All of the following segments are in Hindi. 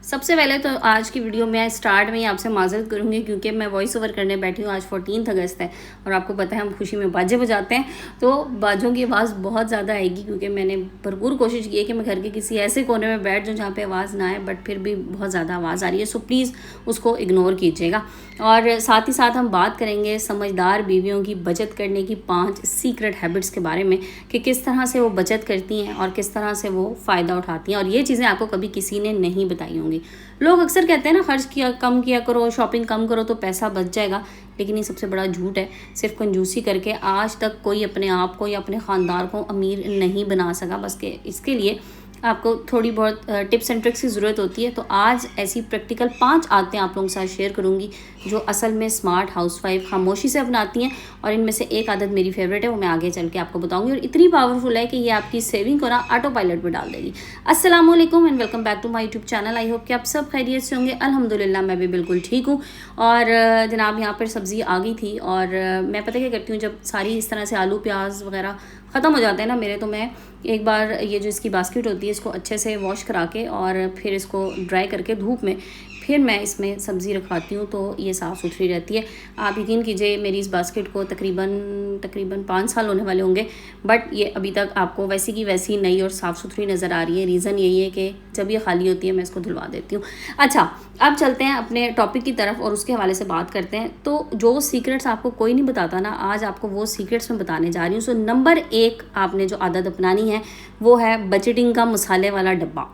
सबसे पहले तो आज की वीडियो में स्टार्ट में ही आपसे माजरत करूँगी क्योंकि मैं वॉइस ओवर करने बैठी हूँ। आज 14 अगस्त है और आपको पता है हम खुशी में बाजे बजाते हैं, तो बाजों की आवाज़ बहुत ज़्यादा आएगी क्योंकि मैंने भरपूर कोशिश की है कि मैं घर के किसी ऐसे कोने में बैठ जाऊँ जहाँ पे आवाज़ ना आए, बट फिर भी बहुत ज़्यादा आवाज़ आ रही है। सो प्लीज़ उसको इग्नोर कीजिएगा। और साथ ही साथ हम बात करेंगे समझदार बीवियों की बचत करने की 5 सीक्रेट हैबिट्स के बारे में कि किस तरह से वो बचत करती हैं और किस तरह से वो फ़ायदा उठाती हैं, और ये चीज़ें आपको कभी किसी ने नहीं बताई होंगी। लोग अक्सर कहते हैं ना, खर्च किया करो, शॉपिंग कम करो तो पैसा बच जाएगा, लेकिन ये सबसे बड़ा झूठ है। सिर्फ कंजूसी करके आज तक कोई अपने आप को या अपने ख़ानदान को अमीर नहीं बना सका। बस के इसके लिए आपको थोड़ी बहुत टिप्स एंड ट्रिक्स की ज़रूरत होती है। तो आज ऐसी प्रैक्टिकल 5 आदतें आप लोगों के साथ शेयर करूंगी जो असल में स्मार्ट हाउसवाइफ खामोशी से अपनाती हैं, और इनमें से एक आदत मेरी फेवरेट है, वो मैं आगे चल के आपको बताऊंगी, और इतनी पावरफुल है कि ये आपकी सेविंग को ना ऑटो पायलट पर डाल देगी। अस्सलाम वालेकुम and welcome back to my YouTube channel. I hope कि आप सब खैरियत से होंगे। अल्हम्दुलिल्लाह मैं भी बिल्कुल ठीक हूँ। और जनाब यहाँ पर सब्ज़ी आ गई थी, और मैं पता क्या करती हूँ, जब सारी इस तरह से आलू प्याज वगैरह ख़त्म हो जाते हैं ना मेरे, तो मैं एक बार ये जो इसकी बास्केट होती है इसको अच्छे से वॉश करा के और फिर इसको ड्राई करके धूप में फिर मैं इसमें सब्ज़ी रखवाती हूँ, तो ये साफ़ सुथरी रहती है। आप यकीन कीजिए मेरी इस बास्केट को तकरीबन 5 साल होने वाले होंगे, बट ये अभी तक आपको वैसी की वैसी नई और साफ़ सुथरी नज़र आ रही है। रीज़न यही है कि जब ये खाली होती है मैं इसको धुलवा देती हूँ। अच्छा, अब चलते हैं अपने टॉपिक की तरफ और उसके हवाले से बात करते हैं। तो जो सीक्रेट्स आपको कोई नहीं बताता ना, आज आपको वो सीक्रेट्स मैं बताने जा रही हूँ। सो नंबर 1 आपने जो आदत अपनानी है वो है बजटिंग का मसाले वाला डब्बा।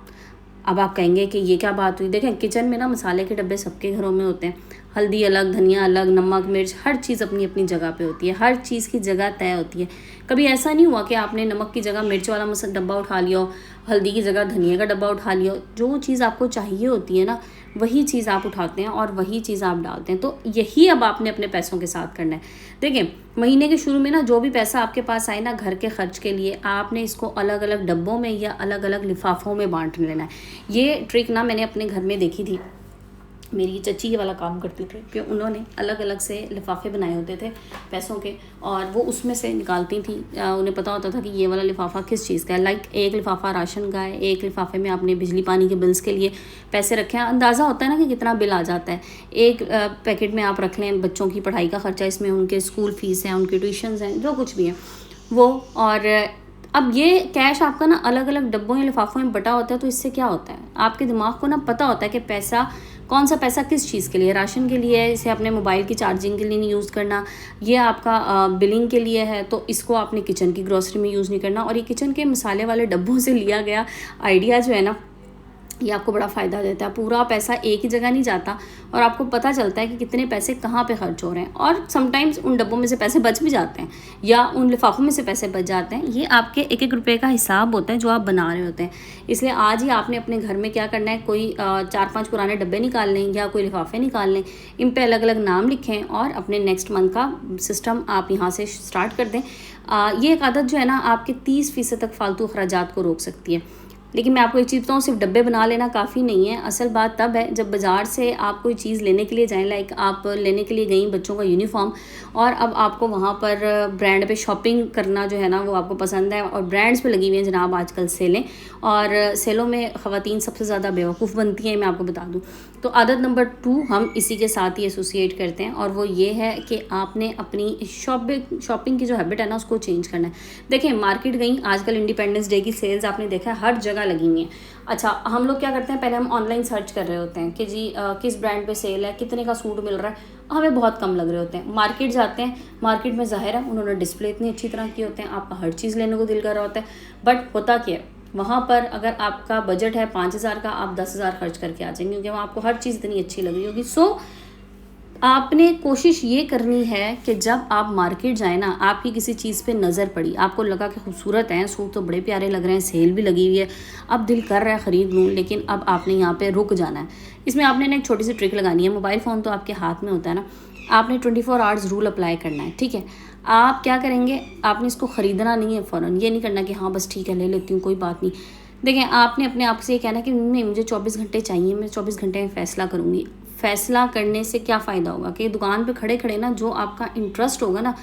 अब आप कहेंगे कि ये क्या बात हुई। देखें, किचन में ना मसाले के डब्बे सबके घरों में होते हैं। हल्दी अलग, धनिया अलग, नमक मिर्च, हर चीज़ अपनी अपनी जगह पे होती है। हर चीज़ की जगह तय होती है। कभी ऐसा नहीं हुआ कि आपने नमक की जगह मिर्च वाला डब्बा उठा लिया हो, हल्दी की जगह धनिया का डब्बा उठा लिया हो। जो चीज़ आपको चाहिए होती है ना, वही चीज़ आप उठाते हैं और वही चीज़ आप डालते हैं। तो यही अब आपने अपने पैसों के साथ करना है। देखिए, महीने के शुरू में ना जो भी पैसा आपके पास आए ना घर के खर्च के लिए, आपने इसको अलग अलग डब्बों में या अलग अलग लिफाफों में बांट लेना है। ये ट्रिक ना मैंने अपने घर में देखी थी। मेरी चची ये वाला काम करती थी कि उन्होंने अलग अलग से लिफाफे बनाए होते थे पैसों के, और वो उसमें से निकालती थी। उन्हें पता होता था कि ये वाला लिफाफा किस चीज़ का है। लाइक एक लिफाफा राशन का है, एक लिफाफे में आपने बिजली पानी के बिल्स के लिए पैसे रखे हैं। अंदाज़ा होता है ना कि कितना बिल आ जाता है। एक पैकेट में आप रख लें बच्चों की पढ़ाई का खर्चा, इसमें उनके स्कूल फीस हैं, उनके ट्यूशन्स हैं, जो कुछ भी है वो। और अब ये कैश आपका ना अलग अलग डब्बों या लिफाफों में बटा होता है। तो इससे क्या होता है, आपके दिमाग को ना पता होता है कि पैसा कौन सा पैसा किस चीज़ के लिए। राशन के लिए है, इसे अपने मोबाइल की चार्जिंग के लिए नहीं यूज़ करना। ये आपका बिलिंग के लिए है, तो इसको आपने किचन की ग्रोसरी में यूज़ नहीं करना। और ये किचन के मसाले वाले डब्बों से लिया गया आइडिया जो है ना, ये आपको बड़ा फ़ायदा देता है। पूरा पैसा एक ही जगह नहीं जाता और आपको पता चलता है कि कितने पैसे कहाँ पे खर्च हो रहे हैं। और समटाइम्स उन डब्बों में से पैसे बच भी जाते हैं या उन लिफाफों में से पैसे बच जाते हैं। ये आपके एक एक रुपये का हिसाब होता है जो आप बना रहे होते हैं। इसलिए आज ही आपने अपने घर में क्या करना है, कोई 4-5 पुराने डब्बे निकाल लें या कोई लिफाफे निकाल लें, इन पर अलग अलग नाम लिखें और अपने नेक्स्ट मंथ का सिस्टम आप यहाँ से स्टार्ट कर दें। ये एक आदत जो है ना आपके 30% तक फालतू अखराजात को रोक सकती है। लेकिन मैं आपको एक चीज़ बताऊँ, सिर्फ डब्बे बना लेना काफ़ी नहीं है। असल बात तब है जब बाज़ार से आप कोई चीज़ लेने के लिए जाएं। लाइक आप लेने के लिए गई बच्चों का यूनिफॉर्म, और अब आपको वहाँ पर ब्रांड पे शॉपिंग करना जो है ना वो आपको पसंद है, और ब्रांड्स पे लगी हुई हैं जनाब आजकल सेलें, और सेलों में ख़वातीन सबसे ज़्यादा बेवकूफ़ बनती हैं, मैं आपको बता दूँ। तो आदत नंबर 2 हम इसी के साथ ही एसोसिएट करते हैं, और वो ये है कि आपने अपनी शॉपिंग की जो हैबिट है ना उसको चेंज करना है। देखिए, मार्केट गई, आजकल इंडिपेंडेंस डे की सेल्स आपने देखा है हर जगह लगी हुई हैं। अच्छा, हम लोग क्या करते हैं, पहले हम ऑनलाइन सर्च कर रहे होते हैं कि जी किस ब्रांड पे सेल है, कितने का सूट मिल रहा है, हमें बहुत कम लग रहे होते हैं। मार्केट जाते हैं, मार्केट में ज़ाहिर है उन्होंने डिस्प्ले इतनी अच्छी तरह की होते हैं, आपका हर चीज़ लेने को दिल कर रहा होता है। बट होता क्या है, वहाँ पर अगर आपका बजट है 5,000 का, आप 10,000 खर्च करके आ जाएंगे क्योंकि वहाँ आपको हर चीज़ इतनी अच्छी लग रही होगी। सो आपने कोशिश ये करनी है कि जब आप मार्केट जाए ना, आपकी किसी चीज़ पे नज़र पड़ी, आपको लगा कि खूबसूरत है, सूट तो बड़े प्यारे लग रहे हैं, सेल भी लगी हुई है, अब दिल कर रहा है ख़रीद लूँ, लेकिन अब आपने यहाँ पे रुक जाना है। इसमें आपने ना एक छोटी सी ट्रिक लगानी है। मोबाइल फ़ोन तो आपके हाथ में होता है ना, आपने 24 आवर्स रूल अप्लाई करना है। ठीक है, आप क्या करेंगे, आपने इसको ख़रीदना नहीं है फ़ौरन। ये नहीं करना कि हाँ बस ठीक है ले लेती हूँ कोई बात नहीं। देखें, आपने अपने आप से ये कहना कि नहीं, मुझे 24 घंटे चाहिए, मैं 24 घंटे में फ़ैसला करूँगी। फ़ैसला करने से क्या फ़ायदा होगा कि दुकान पे खड़े खड़े ना जो आपका इंटरेस्ट होगा ना,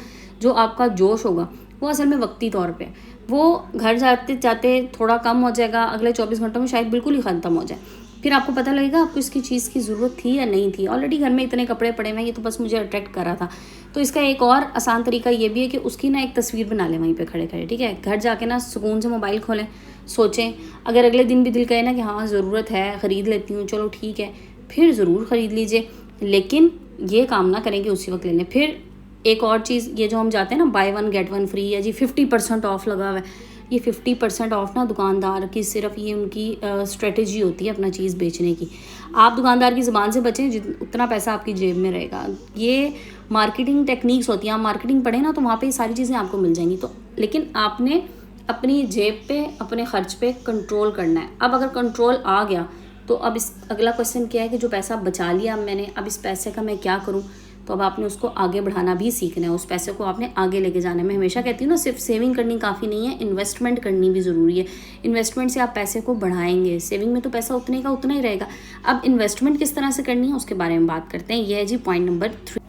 जो आपका जोश होगा, वो असल में वक्ती तौर पे वो घर जाते जाते थोड़ा कम हो जाएगा, अगले 24 घंटों में शायद बिल्कुल ही ख़त्म हो जाए। फिर आपको पता लगेगा आपको इसकी चीज़ की ज़रूरत थी या नहीं थी। ऑलरेडी घर में इतने कपड़े पड़े हुए हैं, ये तो बस मुझे अट्रैक्ट कर रहा था। तो इसका एक और आसान तरीका ये भी है कि उसकी ना एक तस्वीर बना लें वहीं पे खड़े खड़े, ठीक है। घर जाके ना सुकून से मोबाइल खोलें, सोचें, अगर अगले दिन भी दिल कहे ना कि हाँ ज़रूरत है, ख़रीद लेती हूँ, चलो ठीक है, फिर ज़रूर ख़रीद लीजिए, लेकिन ये काम ना करें कि उसी वक्त ले लें। फिर एक और चीज़, ये जो हम जाते हैं ना बाय 1 गेट 1 फ्री, या जी 50% ऑफ लगा हुआ है, ये 50% ऑफ ना दुकानदार की सिर्फ ये उनकी स्ट्रेटजी होती है अपना चीज़ बेचने की। आप दुकानदार की ज़ुबान से बचें, उतना पैसा आपकी जेब में रहेगा। ये मार्केटिंग टेक्निक्स होती हैं, आप मार्केटिंग पढ़ें ना तो वहाँ पे ये सारी चीज़ें आपको मिल जाएंगी। तो लेकिन आपने अपनी जेब पे, अपने खर्च पे कंट्रोल करना है। अब अगर कंट्रोल आ गया तो अब इस अगला क्वेश्चन क्या है कि जो पैसा बचा लिया मैंने, अब इस पैसे का मैं क्या करूँ। तो अब आपने उसको आगे बढ़ाना भी सीखना है, उस पैसे को आपने आगे लेके जाना है। मैं हमेशा कहती हूँ ना, सिर्फ सेविंग करनी काफ़ी नहीं है, इन्वेस्टमेंट करनी भी ज़रूरी है। इन्वेस्टमेंट से आप पैसे को बढ़ाएंगे, सेविंग में तो पैसा उतने का उतना ही रहेगा। अब इन्वेस्टमेंट किस तरह से करनी है उसके बारे में बात करते हैं। यह है जी पॉइंट नंबर 3।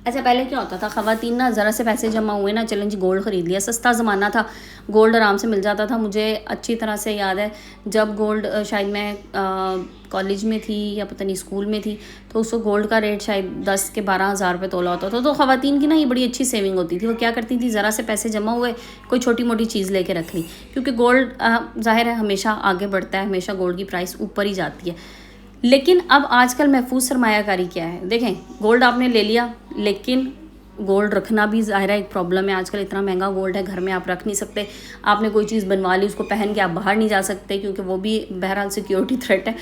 अच्छा, पहले क्या होता था, ख़वातीन ना ज़रा से पैसे जमा हुए ना, चलें जी गोल्ड ख़रीद लिया, सस्ता ज़माना था, गोल्ड आराम से मिल जाता था। मुझे अच्छी तरह से याद है जब गोल्ड, शायद मैं कॉलेज में थी या पता नहीं स्कूल में थी, तो उसको गोल्ड का रेट शायद 10 के 12,000 रुपये तोला होता था। तो ख़वातीन की ना ये बड़ी अच्छी सेविंग होती थी। वो क्या करती थी, ज़रा से पैसे जमा हुए, कोई छोटी मोटी चीज़ लेके रख ली, क्योंकि गोल्ड ज़ाहिर है हमेशा आगे बढ़ता है, हमेशा गोल्ड की प्राइस ऊपर ही जाती है। लेकिन अब आजकल महफूज सरमायाकारी क्या है, देखें गोल्ड आपने ले लिया, लेकिन गोल्ड रखना भी ज़ाहिर है एक प्रॉब्लम है। आजकल इतना महंगा गोल्ड है, घर में आप रख नहीं सकते। आपने कोई चीज़ बनवा ली, उसको पहन के आप बाहर नहीं जा सकते, क्योंकि वो भी बहरहाल सिक्योरिटी थ्रेट है।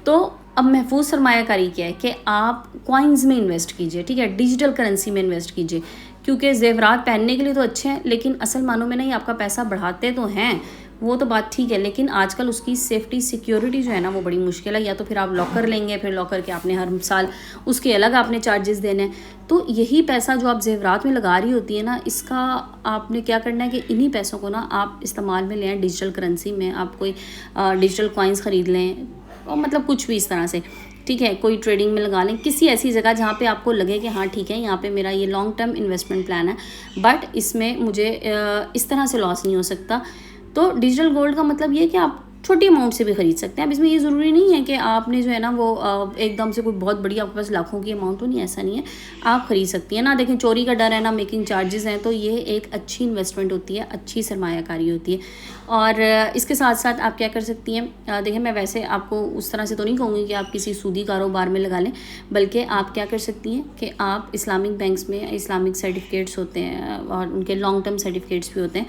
तो अब महफूज सरमायाकारी क्या है कि आप कॉइन्स में इन्वेस्ट कीजिए, ठीक है, डिजिटल करेंसी में इन्वेस्ट कीजिए, क्योंकि जेवरात पहनने के लिए तो अच्छे हैं, लेकिन असल मानों में नहीं, आपका पैसा बढ़ाते तो हैं, वो तो बात ठीक है, लेकिन आजकल उसकी सेफ्टी सिक्योरिटी जो है ना वो बड़ी मुश्किल है। या तो फिर आप लॉकर लेंगे, फिर लॉकर के आपने हर साल उसके अलग आपने चार्जेस देने हैं। तो यही पैसा जो आप जेवरात में लगा रही होती है ना, इसका आपने क्या करना है कि इन्हीं पैसों को ना आप इस्तेमाल में लें, डिजिटल करेंसी में। आप कोई डिजिटल कॉइन्स ख़रीद लें, और मतलब कुछ भी इस तरह से, ठीक है, कोई ट्रेडिंग में लगा लें, किसी ऐसी जगह जहाँ पे आपको लगे कि हाँ ठीक है, यहाँ पे मेरा ये लॉन्ग टर्म इन्वेस्टमेंट प्लान है, बट इसमें मुझे इस तरह से लॉस नहीं हो सकता। तो डिजिटल गोल्ड का मतलब ये है कि आप छोटी अमाउंट से भी ख़रीद सकते हैं। अब इसमें ये ज़रूरी नहीं है कि आपने जो है ना वो एकदम से कोई बहुत बड़ी आपके पास लाखों की अमाउंट हो, नहीं, ऐसा नहीं है, आप ख़रीद सकती हैं ना। देखें, चोरी का डर है ना, मेकिंग चार्जेस हैं, तो ये एक अच्छी इन्वेस्टमेंट होती है, अच्छी सरमायाकारी होती है। और इसके साथ साथ आप क्या कर सकती हैं, देखें मैं वैसे आपको उस तरह से तो नहीं कहूँगी कि आप किसी सूदी कारोबार में लगा लें, बल्कि आप क्या कर सकती हैं कि आप इस्लामिक बैंक्स में इस्लामिक सर्टिफिकेट्स होते हैं और उनके लॉन्ग टर्म सर्टिफिकेट्स भी होते हैं,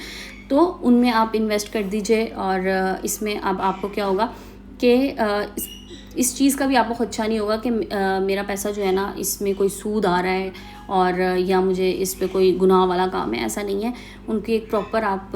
तो उनमें आप इन्वेस्ट कर दीजिए। और इसमें अब आपको क्या होगा कि इस चीज़ का भी आपको खदशा नहीं होगा कि मेरा पैसा जो है ना इसमें कोई सूद आ रहा है और या मुझे इस पे कोई गुनाह वाला काम है, ऐसा नहीं है। उनकी एक प्रॉपर आप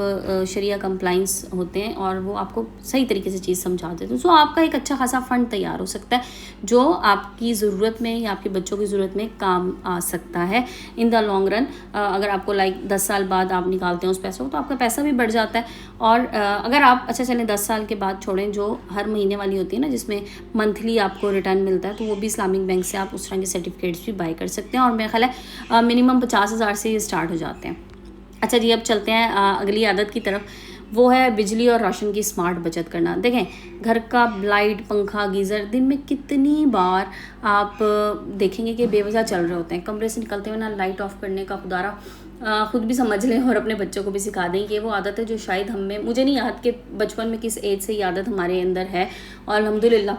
शरिया कंप्लाइंस होते हैं और वो आपको सही तरीके से चीज़ समझा देते हैं। सो आपका एक अच्छा खासा फ़ंड तैयार हो सकता है जो आपकी ज़रूरत में या आपके बच्चों की ज़रूरत में काम आ सकता है इन द लॉन्ग रन। अगर आपको 10 साल बाद आप निकालते हैं उस पैसे को, तो आपका पैसा भी बढ़ जाता है। और अगर आप अच्छा चलें 10 साल के बाद छोड़ें, जो हर महीने वाली होती है ना, जिसमें मंथली आपको रिटर्न मिलता है, तो वो भी इस्लामिक बैंक से आप उस तरह के सर्टिफिकेट्स भी बाई कर सकते हैं। और मेरा ख्याल है मिनिमम 50,000 से ये स्टार्ट हो जाते हैं। अच्छा जी, अब चलते हैं अगली आदत की तरफ, वो है बिजली और रोशन की स्मार्ट बचत करना। देखें, घर का लाइट, पंखा, गीज़र दिन में कितनी बार आप देखेंगे कि बेवजह चल रहे होते हैं। कमरे से निकलते हुए ना लाइट ऑफ करने का खुदारा ख़ुद भी समझ लें और अपने बच्चों को भी सिखा दें। ये वो आदत है जो शायद हमें, मुझे नहीं याद कि बचपन में किस एज से ये आदत हमारे अंदर है, और अल्हम्दुलिल्लाह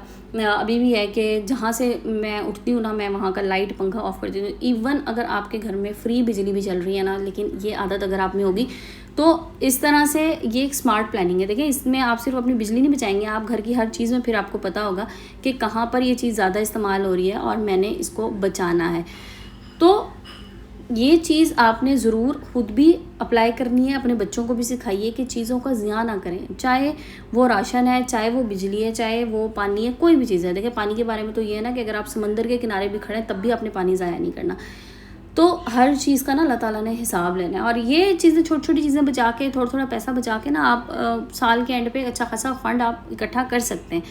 अभी भी है कि जहाँ से मैं उठती हूँ ना, मैं वहाँ का लाइट पंखा ऑफ़ कर देती हूँ। इवन अगर आपके घर में फ्री बिजली भी चल रही है ना, लेकिन ये आदत अगर आप में होगी तो इस तरह से ये एक स्मार्ट प्लानिंग है। देखिए, इसमें आप सिर्फ अपनी बिजली नहीं बचाएंगे, आप घर की हर चीज़ में फिर आपको पता होगा कि कहाँ पर ये चीज़ ज़्यादा इस्तेमाल हो रही है और मैंने इसको बचाना है। तो ये चीज़ आपने ज़रूर खुद भी अप्लाई करनी है, अपने बच्चों को भी सिखाइए कि चीज़ों का ज़िया ना करें, चाहे वो राशन है, चाहे वो बिजली है, चाहे वो पानी है, कोई भी चीज़ है। देखिए, पानी के बारे में तो ये है ना कि अगर आप समंदर के किनारे भी खड़े हैं तब भी आपने पानी ज़ाया नहीं करना। तो हर चीज़ का ना अल्लाह ताला ने हिसाब लेना है। और ये चीज़ें, छोटी छोटी चीज़ें बचा के, थोड़ा थोड़ा पैसा बचा के ना आप साल के एंड पे अच्छा खासा फ़ंड आप इकट्ठा कर सकते हैं।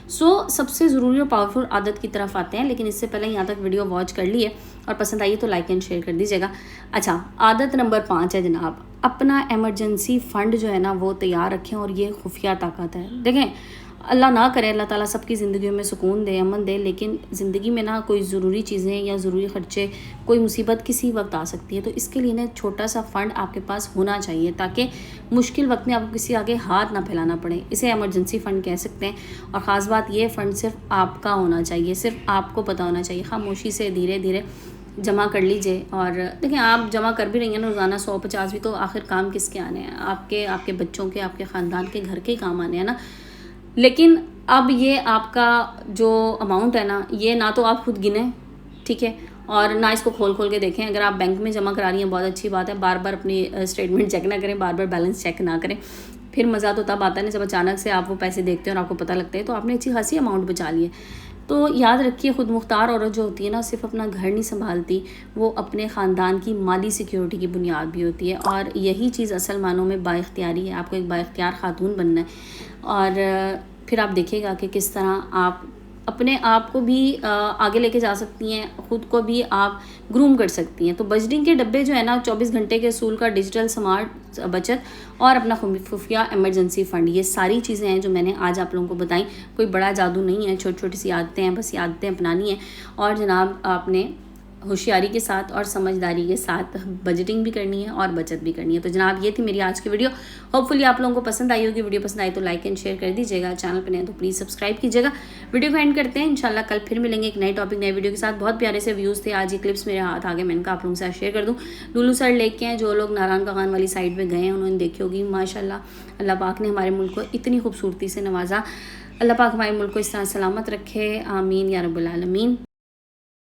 सबसे ज़रूरी और पावरफुल आदत की तरफ आते हैं, लेकिन इससे पहले यहाँ तक वीडियो वॉच कर लिए और पसंद आई तो लाइक एंड शेयर कर दीजिएगा। अच्छा, आदत नंबर 5 है जनाब, अपना एमरजेंसी फ़ंड जो है ना वो तैयार रखें, और ये खुफिया ताकत है। देखें, अल्लाह ना करे, अल्लाह ताला सबकी ज़िंदगी में सुकून दे, अमन दे, लेकिन ज़िंदगी में ना कोई ज़रूरी चीज़ें या ज़रूरी ख़र्चे, कोई मुसीबत किसी वक्त आ सकती है। तो इसके लिए ना छोटा सा फ़ंड आपके पास होना चाहिए ताकि मुश्किल वक्त में आपको किसी आगे हाथ ना फैलाना पड़े। इसे एमरजेंसी फ़ंड कह सकते हैं। और ख़ास बात ये फ़ंड सिर्फ आपका होना चाहिए, सिर्फ आपको पता होना चाहिए। खामोशी से धीरे धीरे जमा कर लीजिए। और देखिए, आप जमा कर भी रही हैं ना रोज़ाना 100-50 भी, तो आखिर काम किसके आने हैं? आपके बच्चों के, आपके ख़ानदान के, घर के काम आने हैं ना। लेकिन अब ये आपका जो अमाउंट है ना, ये ना तो आप खुद गिने, ठीक है, और ना इसको खोल खोल के देखें। अगर आप बैंक में जमा करा रही हैं बहुत अच्छी बात है, बार बार अपनी स्टेटमेंट चेक ना करें, बार बार बैलेंस चेक ना करें। फिर मज़ा तो तब आता है ना जब अचानक से आप वो पैसे देखते हैं और आपको पता लगता है तो आपने अच्छी खासी अमाउंट बचा ली है। तो याद रखिए, खुद मुख्तार औरत जो होती है ना, सिर्फ अपना घर नहीं संभालती, वो अपने ख़ानदान की माली सिक्योरिटी की बुनियाद भी होती है। और यही चीज़ असल मानों में बाइख्तियारी है। आपको एक बाइख्तियार ख़ातून बनना है। और फिर आप देखिएगा कि किस तरह आप अपने आप को भी आगे लेके जा सकती हैं, ख़ुद को भी आप ग्रूम कर सकती हैं। तो बजटिंग के डब्बे जो है ना, 24 घंटे के असूल का, डिजिटल स्मार्ट बचत और अपना खुफिया इमरजेंसी फ़ंड, ये सारी चीज़ें हैं जो मैंने आज आप लोगों को बताई। कोई बड़ा जादू नहीं है, छोटी छोटी सी आदतें हैं, बस ये आदतें अपनानी है। और जनाब, आपने होशियारी के साथ और समझदारी के साथ बजटिंग भी करनी है और बचत भी करनी है। तो जनाब, ये थी मेरी आज की वीडियो। होपफुली आप लोगों को पसंद आई होगी। वीडियो पसंद आई तो लाइक एंड शेयर कर दीजिएगा। चैनल पर नहीं तो प्लीज़ सब्सक्राइब कीजिएगा। वीडियो को एंड करते हैं। इंशाल्लाह कल फिर मिलेंगे एक नए टॉपिक, नए वीडियो के साथ। बहुत प्यारे से व्यूज़ थे आज, ये क्लिप्स मेरे हाथ आ गए, मैंने कहा आप लोगों से शेयर कर दूँ। लुलू सर लेक के हैं, जो लोग नारायण का खान वाली साइड पर गए हैं उन्होंने देखी होगी। माशाल्लाह अल्लाह पाक ने हमारे मुल्क को इतनी खूबसूरती से नवाजा। अल्लाह पाक हमारे मुल्क को इस तरह सलामत रखे, आमीन या रब्बुल आलमीन।